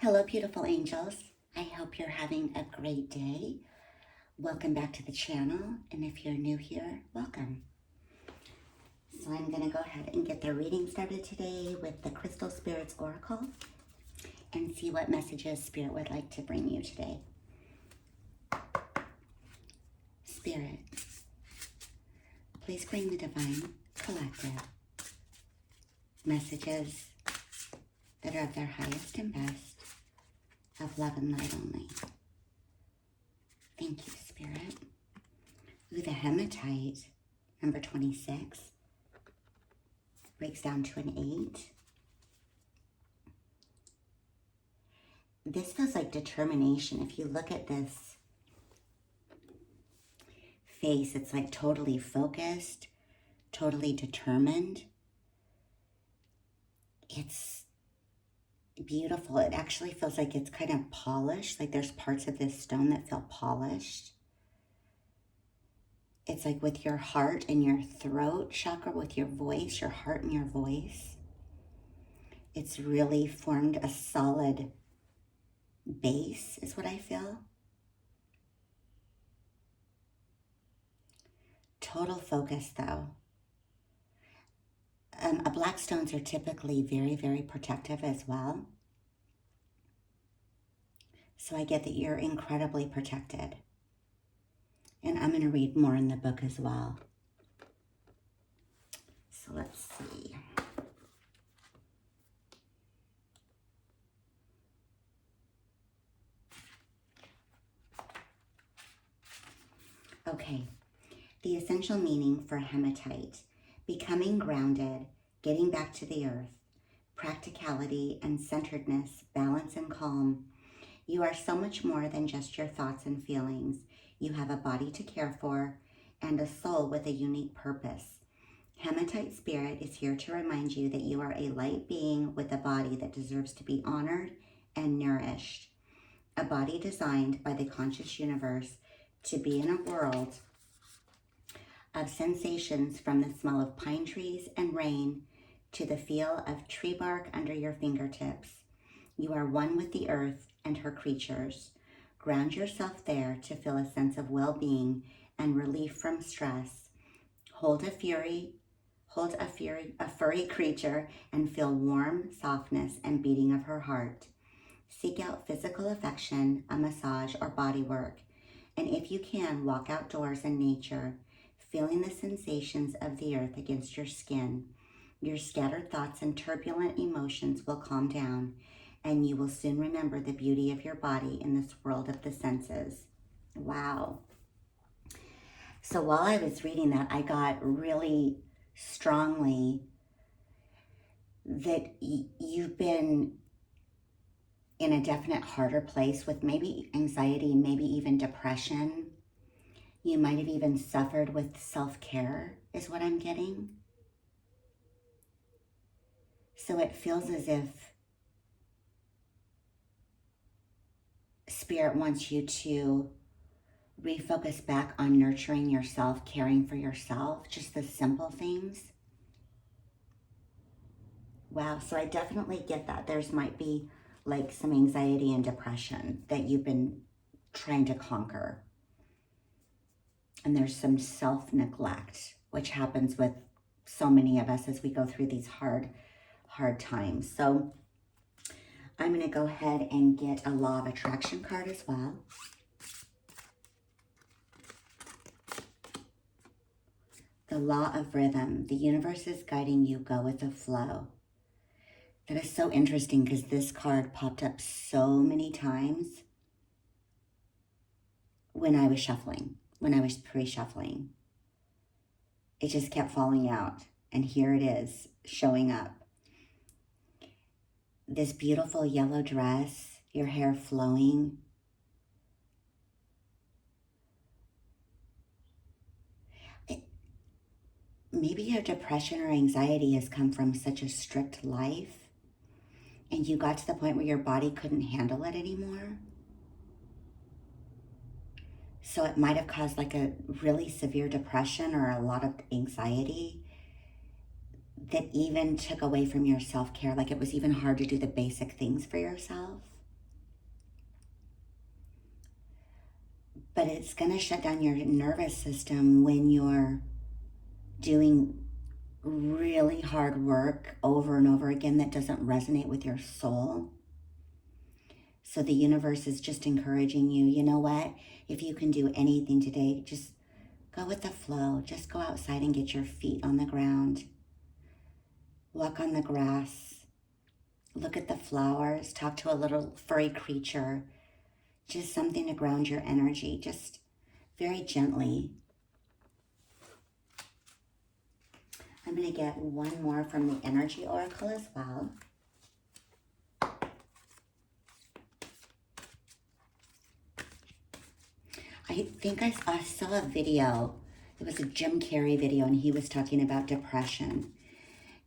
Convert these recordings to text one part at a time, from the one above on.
Hello, beautiful angels. I hope you're having a great day. Welcome back to the channel. And if you're new here, welcome. So I'm going to go ahead and get the reading started today with the Crystal Spirits Oracle and see what messages Spirit would like to bring you today. Spirit, please bring the Divine Collective messages that are of their highest and best, of love and light only. Thank you, Spirit. Ooh, the hematite, number 26, breaks down to an 8. This feels like determination. If you look at this face, it's like totally focused, totally determined. It's beautiful. It actually feels like it's kind of polished, like there's parts of this stone that feel polished. It's like with your heart and your throat chakra, with your voice, your heart and your voice. It's really formed a solid base, is what I feel. Total focus, though. Black stones are typically very, very protective as well. So I get that you're incredibly protected. And I'm going to read more in the book as well. So let's see. Okay. The essential meaning for hematite: becoming grounded, getting back to the earth, practicality and centeredness, balance and calm. You are so much more than just your thoughts and feelings. You have a body to care for and a soul with a unique purpose. Hematite Spirit is here to remind you that you are a light being with a body that deserves to be honored and nourished. A body designed by the conscious universe to be in a world of sensations, from the smell of pine trees and rain to the feel of tree bark under your fingertips. You are one with the earth and her creatures. Ground yourself there to feel a sense of well-being and relief from stress. Hold a furry creature and feel warm softness and beating of her heart. Seek out physical affection, a massage, or body work. And if you can, walk outdoors in nature, feeling the sensations of the earth against your skin. Your scattered thoughts and turbulent emotions will calm down, and you will soon remember the beauty of your body in this world of the senses. Wow. So while I was reading that, I got really strongly that you've been in a definite harder place with maybe anxiety, maybe even depression. You might have even suffered with self-care, is what I'm getting. So it feels as if Spirit wants you to refocus back on nurturing yourself, caring for yourself, just the simple things. Wow, so I definitely get that. There's might be like some anxiety and depression that you've been trying to conquer. And there's some self-neglect, which happens with so many of us as we go through these hard times. So I'm going to go ahead and get a Law of Attraction card as well. The Law of Rhythm. The universe is guiding you. Go with the flow. That is so interesting because this card popped up so many times when I was shuffling, when I was pre-shuffling. It just kept falling out. And here it is, showing up. This beautiful yellow dress, your hair flowing. Maybe your depression or anxiety has come from such a strict life, and you got to the point where your body couldn't handle it anymore. So it might have caused like a really severe depression or a lot of anxiety that even took away from your self-care. Like it was even hard to do the basic things for yourself. But it's going to shut down your nervous system when you're doing really hard work over and over again that doesn't resonate with your soul. So the universe is just encouraging you, you know what? If you can do anything today, just go with the flow. Just go outside and get your feet on the ground. Walk on the grass. Look at the flowers. Talk to a little furry creature. Just something to ground your energy, just very gently. I'm going to get one more from the Energy Oracle as well. I think I saw a video. It was a Jim Carrey video, and he was talking about depression.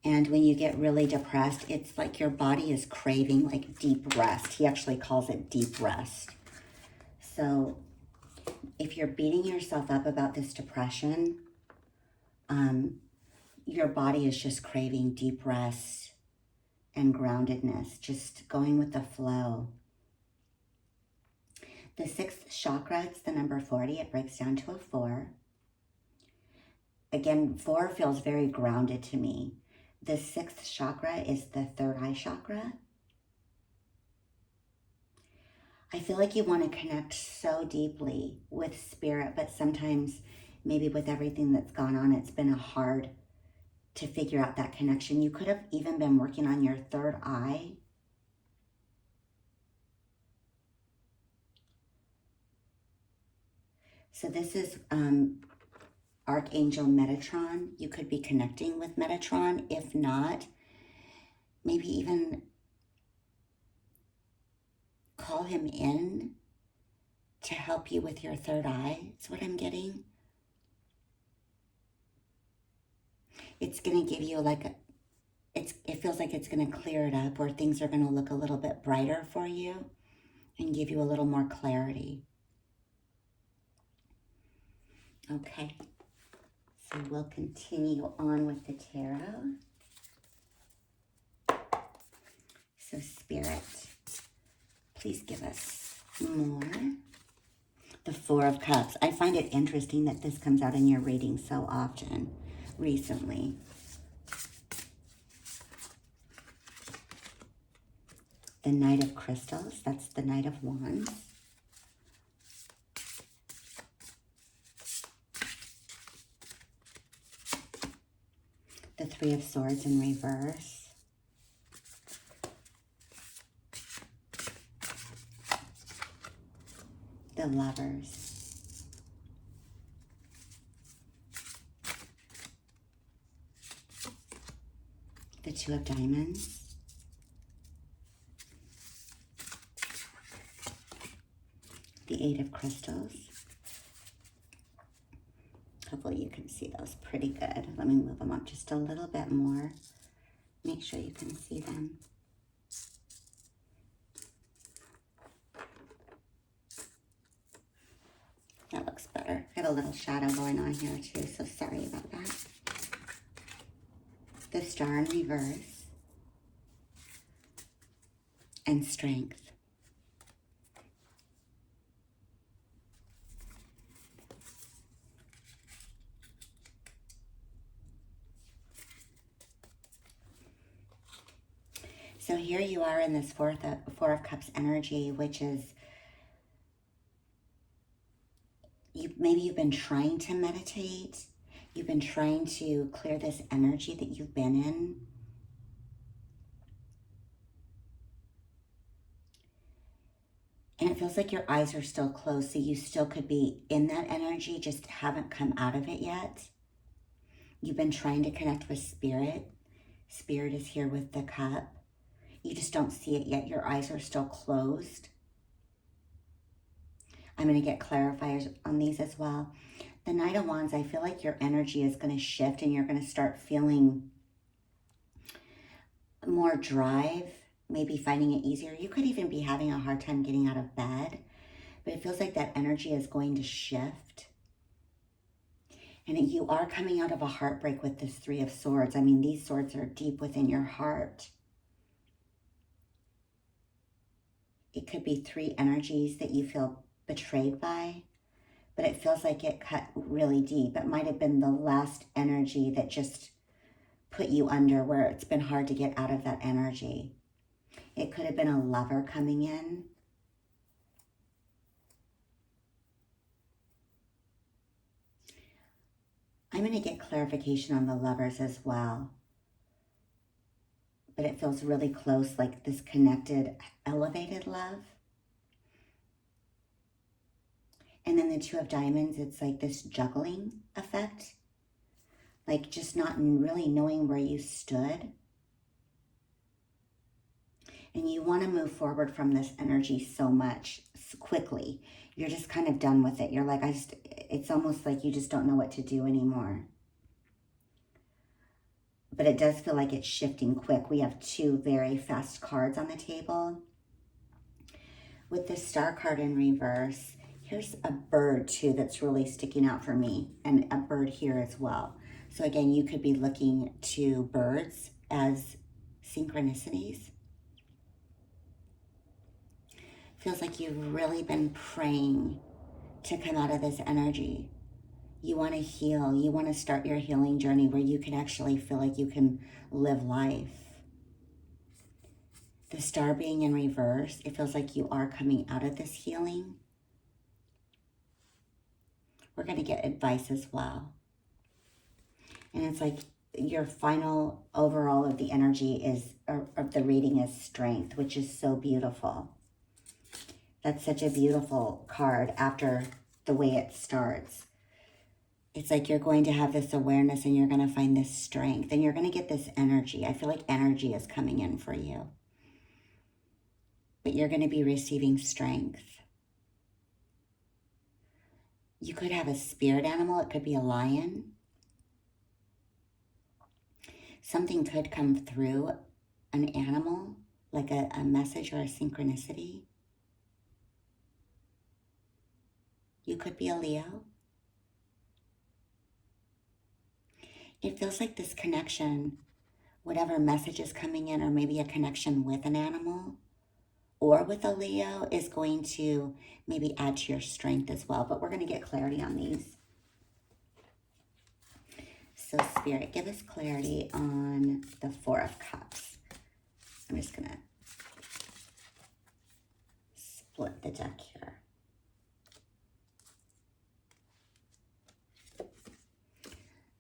And when you get really depressed, it's like your body is craving like deep rest. He actually calls it deep rest. So if you're beating yourself up about this depression, your body is just craving deep rest and groundedness, just going with the flow. The sixth chakra, it's the number 40. It breaks down to a 4. Again, 4 feels very grounded to me. The sixth chakra is the third eye chakra. I feel like you want to connect so deeply with spirit, but sometimes maybe with everything that's gone on, it's been hard to figure out that connection. You could have even been working on your third eye. So this is Archangel Metatron. You could be connecting with Metatron. If not, maybe even call him in to help you with your third eye. That's what I'm getting. It's going to give you like it feels like it's going to clear it up, or things are going to look a little bit brighter for you and give you a little more clarity. Okay, so we'll continue on with the tarot. So Spirit, please give us more. The Four of Cups. I find it interesting that this comes out in your reading so often recently. The Knight of Crystals. That's the Knight of Wands. The Three of Swords in reverse. The Lovers. The Two of Diamonds. The Eight of Crystals. Hopefully you can see those pretty good. Let me move them up just a little bit more. Make sure you can see them. That looks better. I have a little shadow going on here too, so sorry about that. The Star in reverse. And Strength. So here you are in this Four of Cups energy, which is, maybe you've been trying to meditate. You've been trying to clear this energy that you've been in. And it feels like your eyes are still closed, so you still could be in that energy, just haven't come out of it yet. You've been trying to connect with Spirit. Spirit is here with the cup. You just don't see it yet. Your eyes are still closed. I'm going to get clarifiers on these as well. The Knight of Wands, I feel like your energy is going to shift and you're going to start feeling more drive, maybe finding it easier. You could even be having a hard time getting out of bed, but it feels like that energy is going to shift. And you are coming out of a heartbreak with this Three of Swords. I mean, these swords are deep within your heart. It could be 3 energies that you feel betrayed by. but it feels like it cut really deep. It might have been the last energy that just put you under, where it's been hard to get out of that energy. It could have been a lover coming in. I'm going to get clarification on the lovers as well. But it feels really close, like this connected, elevated love. And then the Two of Diamonds, it's like this juggling effect. Like just not really knowing where you stood. And you want to move forward from this energy so much, quickly. You're just kind of done with it. You're like, it's almost like you just don't know what to do anymore. But it does feel like it's shifting quick. We have two very fast cards on the table. With the Star card in reverse, here's a bird too that's really sticking out for me, and a bird here as well. So again, you could be looking to birds as synchronicities. Feels like you've really been praying to come out of this energy. You want to heal. You want to start your healing journey where you can actually feel like you can live life. The Star being in reverse, it feels like you are coming out of this healing. We're going to get advice as well. And it's like your final overall of the energy is, of the reading is strength, which is so beautiful. That's such a beautiful card after the way it starts. It's like you're going to have this awareness and you're going to find this strength and you're going to get this energy. I feel like energy is coming in for you. But you're going to be receiving strength. You could have a spirit animal. It could be a lion. Something could come through an animal, like a message or a synchronicity. You could be a Leo. It feels like this connection, whatever message is coming in, or maybe a connection with an animal or with a Leo, is going to maybe add to your strength as well. But we're going to get clarity on these. So Spirit, give us clarity on the Four of Cups. I'm just going to split the deck here.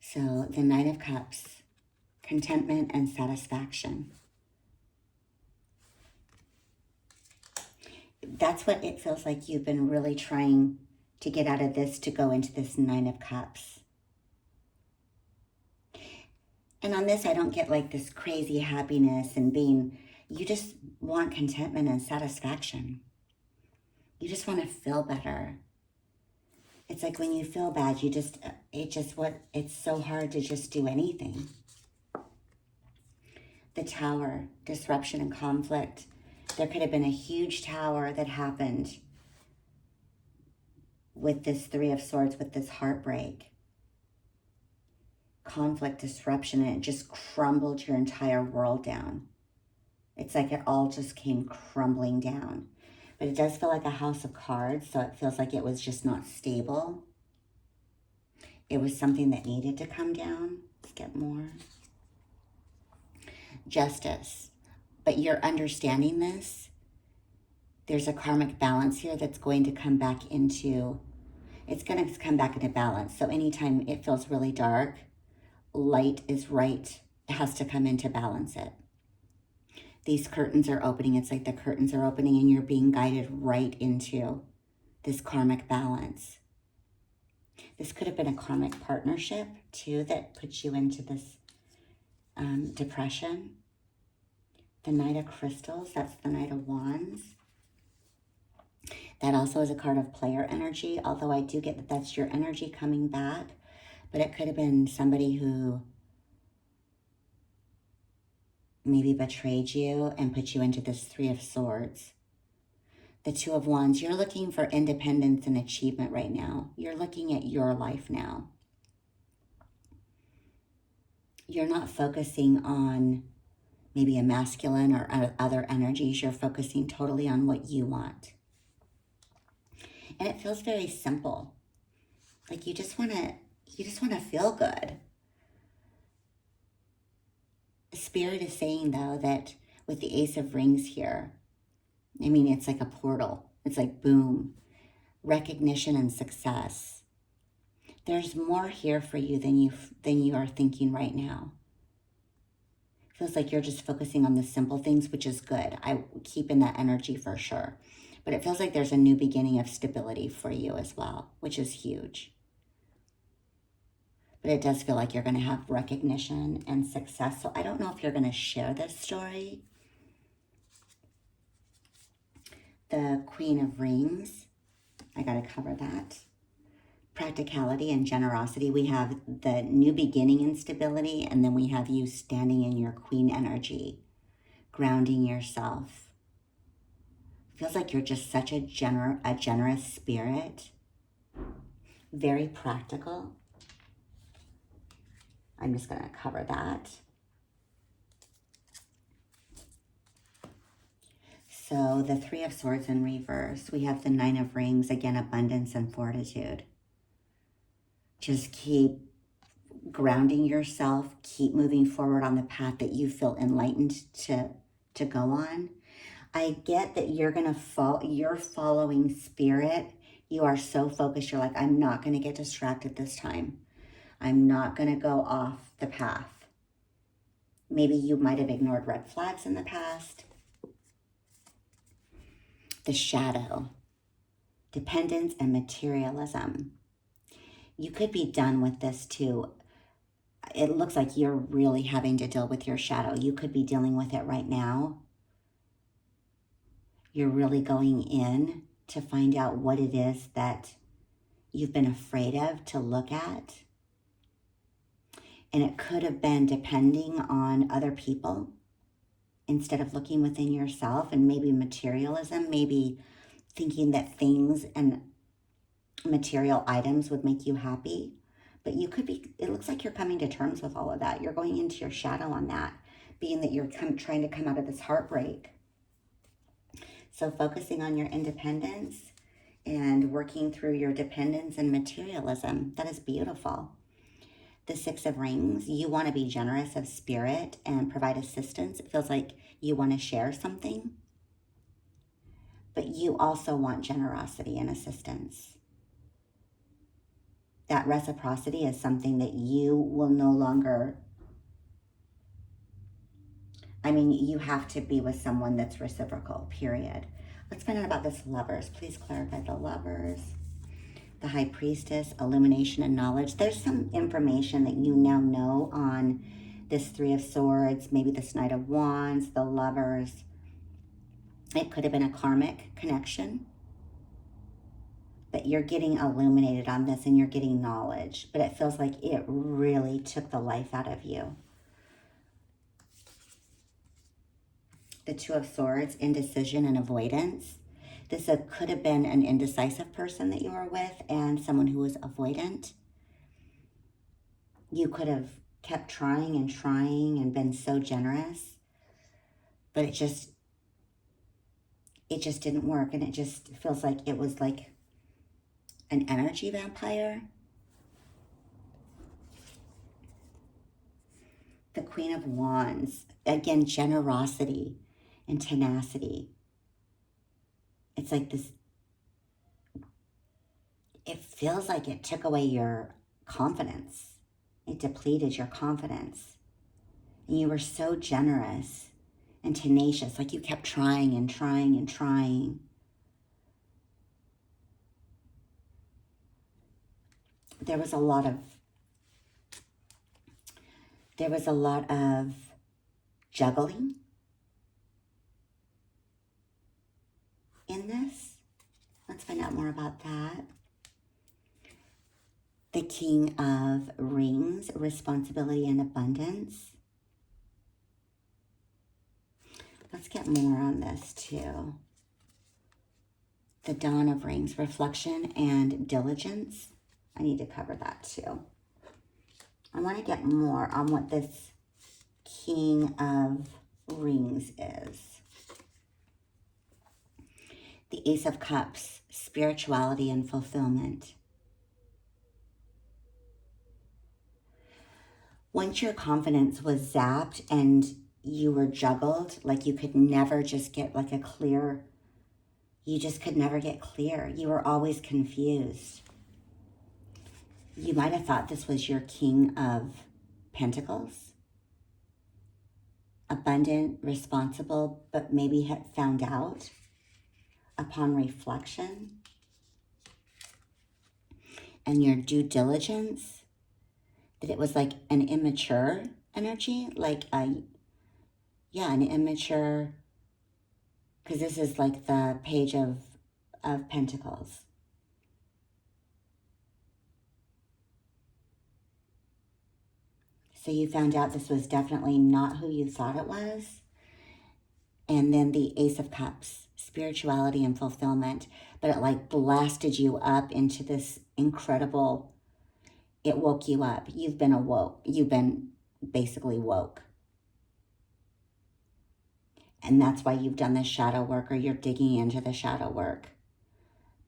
So the Knight of Cups, contentment and satisfaction. That's what it feels like you've been really trying to get out of this, to go into this Nine of Cups. And on this, I don't get like this crazy happiness and being, you just want contentment and satisfaction. You just want to feel better. It's like when you feel bad, it's so hard to just do anything. The Tower, disruption and conflict. There could have been a huge tower that happened with this Three of Swords, with this heartbreak. Conflict, disruption, and it just crumbled your entire world down. It's like it all just came crumbling down. But it does feel like a house of cards, so it feels like it was just not stable. It was something that needed to come down. Let's get more. Justice. But you're understanding this. There's a karmic balance here that's going to come back into, it's going to come back into balance. So anytime it feels really dark, light is right. It has to come in to balance it. These curtains are opening. It's like the curtains are opening and you're being guided right into this karmic balance. This could have been a karmic partnership too that puts you into this depression. The Knight of Crystals, that's the Knight of Wands. That also is a card of player energy, although I do get that that's your energy coming back. But it could have been somebody who maybe betrayed you and put you into this Three of Swords. The Two of Wands, you're looking for independence and achievement right now. You're looking at your life now. You're not focusing on maybe a masculine or other energies. You're focusing totally on what you want. And it feels very simple. Like you just want to feel good. Spirit is saying though that with the Ace of Rings here, I mean, it's like a portal. It's like boom, recognition and success. There's more here for you than you are thinking right now. Feels like you're just focusing on the simple things, which is good. I keep in that energy for sure. But it feels like there's a new beginning of stability for you as well, which is huge. But it does feel like you're going to have recognition and success. So I don't know if you're going to share this story. The Queen of Rings, I got to cover that. Practicality and generosity. We have the new beginning and stability, and then we have you standing in your queen energy, grounding yourself. Feels like you're just such a generous spirit. Very practical. I'm just going to cover that. So the Three of Swords in reverse. We have the Nine of Rings. Again, abundance and fortitude. Just keep grounding yourself. Keep moving forward on the path that you feel enlightened to go on. I get that you're following spirit. You are so focused. You're like, I'm not going to get distracted this time. I'm not going to go off the path. Maybe you might have ignored red flags in the past. The shadow, dependence and materialism. You could be done with this too. It looks like you're really having to deal with your shadow. You could be dealing with it right now. You're really going in to find out what it is that you've been afraid of to look at. And it could have been depending on other people instead of looking within yourself, and maybe materialism, maybe thinking that things and material items would make you happy. But you could be, it looks like you're coming to terms with all of that. You're going into your shadow on that, being that you're trying to come out of this heartbreak. So focusing on your independence and working through your dependence and materialism, that is beautiful. The Six of Rings, you want to be generous of spirit and provide assistance. It feels like you want to share something, but you also want generosity and assistance. That reciprocity is something that you will no longer, you have to be with someone that's reciprocal, period. Let's find out about this Lovers. Please clarify the Lovers. The High Priestess, illumination and knowledge. There's some information that you now know on this Three of Swords, maybe this Knight of Wands, the Lovers. It could have been a karmic connection, but you're getting illuminated on this and you're getting knowledge, but it feels like it really took the life out of you. The Two of Swords, indecision and avoidance. This could have been an indecisive person that you were with and someone who was avoidant. You could have kept trying and been so generous, but it just didn't work, and it just feels like it was like an energy vampire. The Queen of Wands, again, generosity and tenacity. It's like this, it feels like it took away your confidence. It depleted your confidence. And you were so generous and tenacious, like you kept trying and trying and trying. There was a lot of juggling in this. Let's find out more about that. The King of Rings, responsibility and abundance. Let's get more on this too. The Dawn of Rings, reflection and diligence. I need to cover that too. I want to get more on what this King of Rings is. The Ace of Cups, spirituality and fulfillment. Once your confidence was zapped and you were juggled, like you could never just get like a clear, you just could never get clear. You were always confused. You might have thought this was your King of Pentacles, abundant, responsible, but maybe had found out upon reflection and your due diligence that it was like an immature energy, like an immature, because this is like the Page of Pentacles. So you found out this was definitely not who you thought it was. And then the Ace of Cups, spirituality and fulfillment. But it like blasted you up into this incredible, it woke you up. You've been awoke. You've been basically woke. And that's why you've done the shadow work, or you're digging into the shadow work.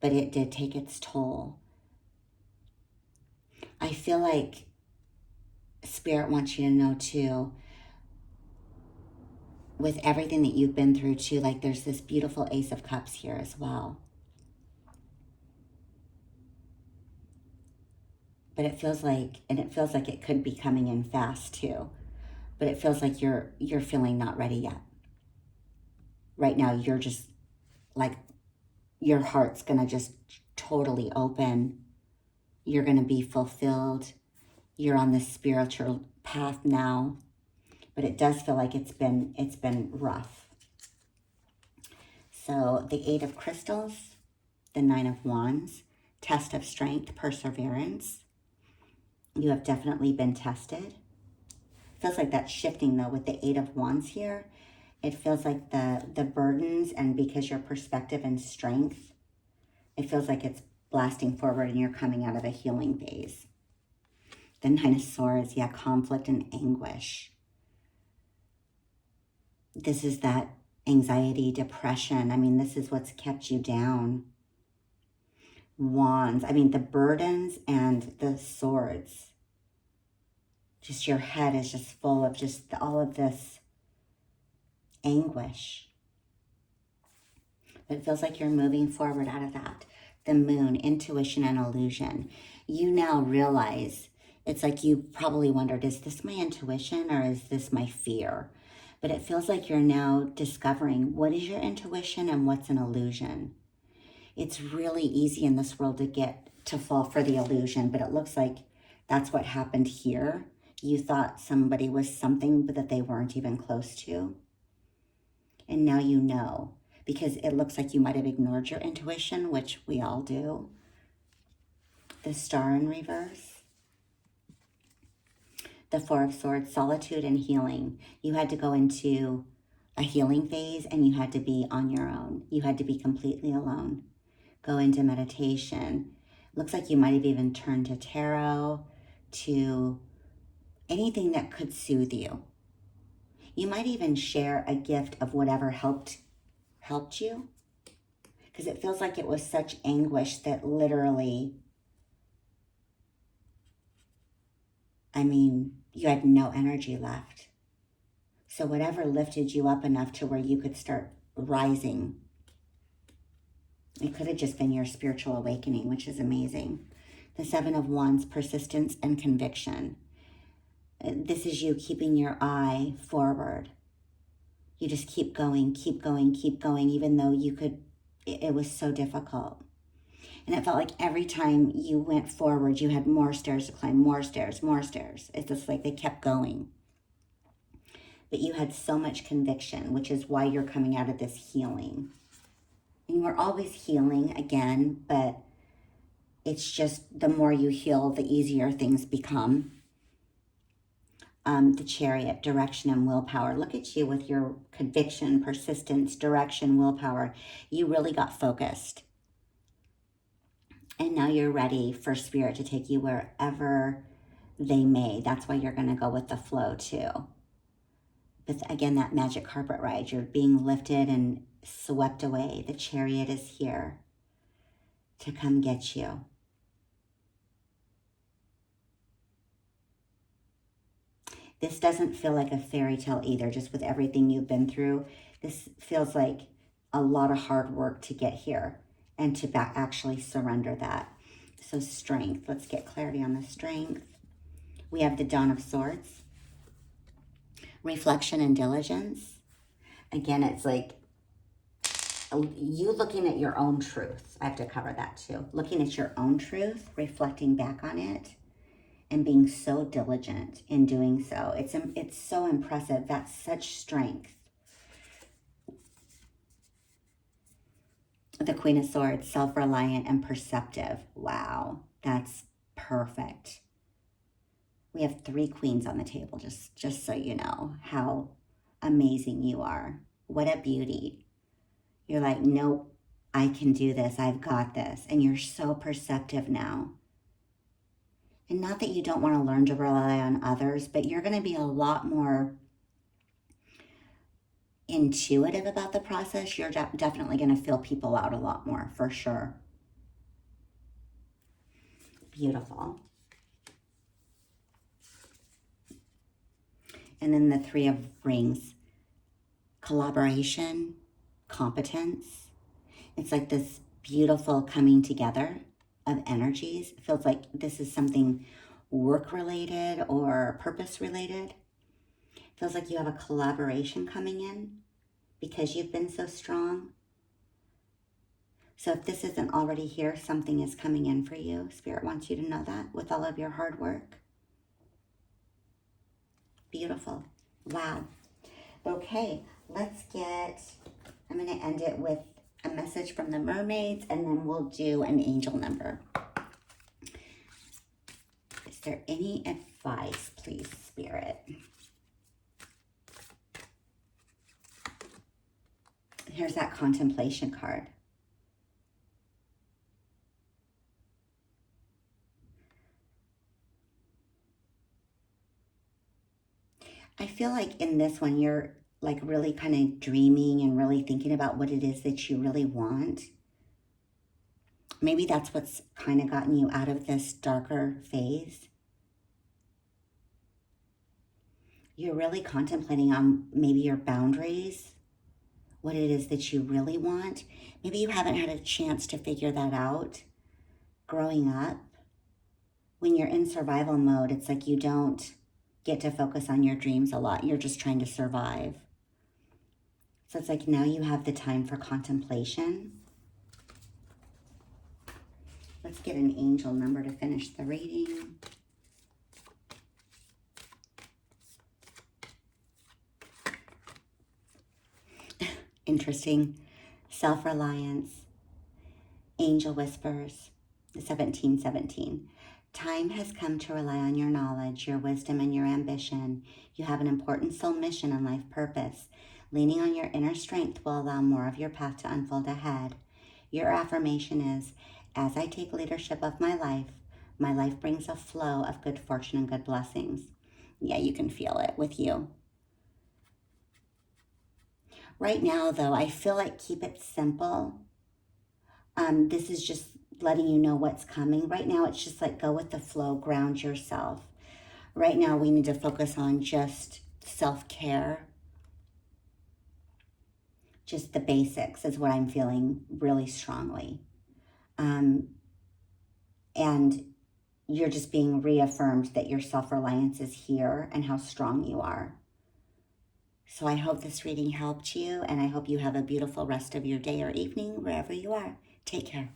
But it did take its toll. I feel like Spirit wants you to know too, with everything that you've been through too, like there's this beautiful Ace of Cups here as well. But it feels like it could be coming in fast too. But it feels like you're feeling not ready yet. Right now, you're just like, your heart's gonna just totally open. You're gonna be fulfilled. You're on this spiritual path now. But it does feel like it's been rough. So the Eight of Crystals, the Nine of Wands, test of strength, perseverance. You have definitely been tested. Feels like that's shifting though with the Eight of Wands here. It feels like the burdens, and because your perspective and strength, it feels like it's blasting forward and you're coming out of a healing phase. The Nine of Swords, yeah, conflict and anguish. This is that anxiety, depression. I mean, this is what's kept you down. Wands, I mean, the burdens and the swords. Just your head is just full of just all of this anguish. But it feels like you're moving forward out of that. The Moon, intuition and illusion. You now realize, it's like you probably wondered, is this my intuition or is this my fear? But it feels like you're now discovering what is your intuition and what's an illusion. It's really easy in this world to fall for the illusion, but it looks like that's what happened here. You thought somebody was something that they weren't even close to. And now you know, because it looks like you might have ignored your intuition, which we all do. The Star in reverse. The Four of Swords, solitude and healing. You had to go into a healing phase and you had to be on your own. You had to be completely alone. Go into meditation. Looks like you might have even turned to tarot, to anything that could soothe you. You might even share a gift of whatever helped you. Because it feels like it was such anguish that literally, I mean, you had no energy left. So whatever lifted you up enough to where you could start rising. It could have just been your spiritual awakening, which is amazing. The Seven of Wands, persistence and conviction. This is you keeping your eye forward. You just keep going, keep going, keep going, even though it was so difficult. And it felt like every time you went forward, you had more stairs to climb, more stairs, more stairs. It's just like they kept going. But you had so much conviction, which is why you're coming out of this healing. And we're always healing again, but it's just the more you heal, the easier things become. The Chariot, direction and willpower. Look at you with your conviction, persistence, direction, willpower. You really got focused. And now you're ready for Spirit to take you wherever they may. That's why you're going to go with the flow too. But again, that magic carpet ride, you're being lifted and swept away. The Chariot is here to come get you. This doesn't feel like a fairy tale either, just with everything you've been through. This feels like a lot of hard work to get here and to actually surrender that. So strength, let's get clarity on the strength. We have the Dawn of Swords, reflection and diligence. Again, it's like you looking at your own truth. I have to cover that too. Looking at your own truth, reflecting back on it, and being so diligent in doing so. It's so impressive. That's such strength. The Queen of Swords, self-reliant and perceptive. Wow, that's perfect. We have 3 queens on the table, just so you know how amazing you are. What a beauty. You're like, nope, I can do this. I've got this. And you're so perceptive now. And not that you don't want to learn to rely on others, but you're going to be a lot more intuitive about the process. You're definitely going to feel people out a lot more, for sure. Beautiful. And then the 3 of Rings, collaboration, competence. It's like this beautiful coming together of energies. It feels like this is something work-related or purpose-related. It feels like you have a collaboration coming in because you've been so strong. So if this isn't already here, something is coming in for you. Spirit wants you to know that with all of your hard work. Beautiful. Wow. Okay, I'm going to end it with a message from the mermaids, and then we'll do an angel number. Is there any advice, please, Spirit? Here's that contemplation card. I feel like in this one, you're like really kind of dreaming and really thinking about what it is that you really want. Maybe that's what's kind of gotten you out of this darker phase. You're really contemplating on maybe your boundaries, what it is that you really want. Maybe you haven't had a chance to figure that out growing up. When you're in survival mode, it's like you don't get to focus on your dreams a lot. You're just trying to survive. So it's like now you have the time for contemplation. Let's get an angel number to finish the reading. Interesting. Self-reliance. Angel whispers. 1717. Time has come to rely on your knowledge, your wisdom, and your ambition. You have an important soul mission and life purpose. Leaning on your inner strength will allow more of your path to unfold ahead. Your affirmation is, as I take leadership of my life brings a flow of good fortune and good blessings. Yeah, you can feel it with you. Right now, though, I feel like keep it simple. This is just letting you know what's coming. Right now, it's just like go with the flow, ground yourself. Right now, we need to focus on just self-care. Just the basics is what I'm feeling really strongly. And you're just being reaffirmed that your self-reliance is here and how strong you are. So I hope this reading helped you, and I hope you have a beautiful rest of your day or evening, wherever you are. Take care.